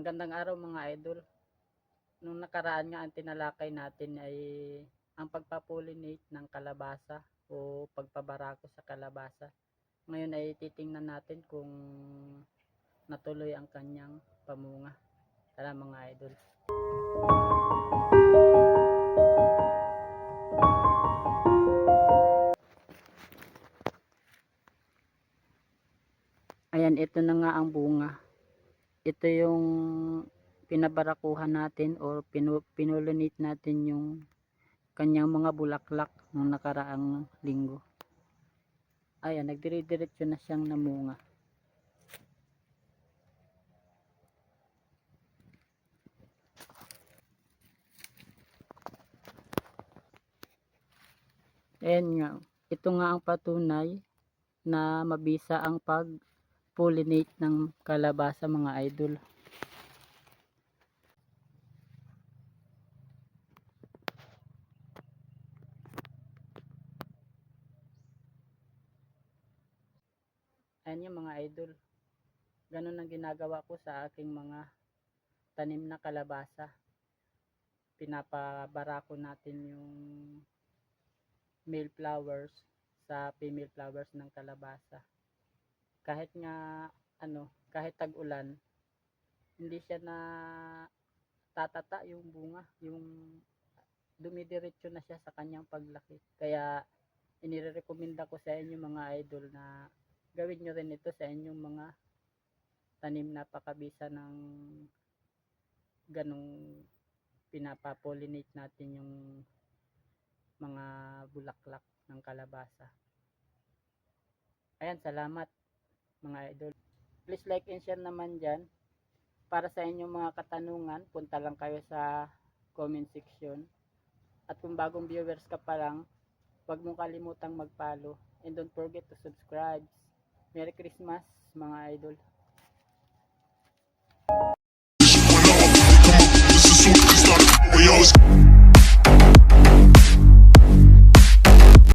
Magandang araw mga idol. Nung nakaraan nga ang tinalakay natin ay ang pagpa-pollinate ng kalabasa o pagpabarako sa kalabasa. Ngayon ay titingnan natin kung natuloy ang kanyang pamunga. Tara mga idol. Ayan, ito na nga ang bunga. Ito yung pinabarakuhan natin o pinulinate natin yung kanyang mga bulaklak nung nakaraang linggo. Ayan, nagdire-diretso na siyang namunga. Ayan nga, ito nga ang patunay na mabisa ang pag-pollinate ng kalabasa mga idol. Ayan yung mga idol. Ganun ang ginagawa ko sa aking mga tanim na kalabasa. Pinapabarako natin yung male flowers sa female flowers ng kalabasa. Kahit nga kahit tag-ulan, hindi siya na tatata yung bunga, yung dumidiretso na siya sa kanyang paglaki. Kaya inirekomenda ko sa inyo mga idol na gawin nyo rin ito sa inyong mga tanim na pakabisa ng ganong pinapapollinate natin yung mga bulaklak ng kalabasa. Ayan, salamat mga idol. Please like and share naman dyan. Para sa inyong mga katanungan, punta lang kayo sa comment section. At kung bagong viewers ka pa lang, huwag mong kalimutang mag-follow. And don't forget to subscribe. Merry Christmas mga idol.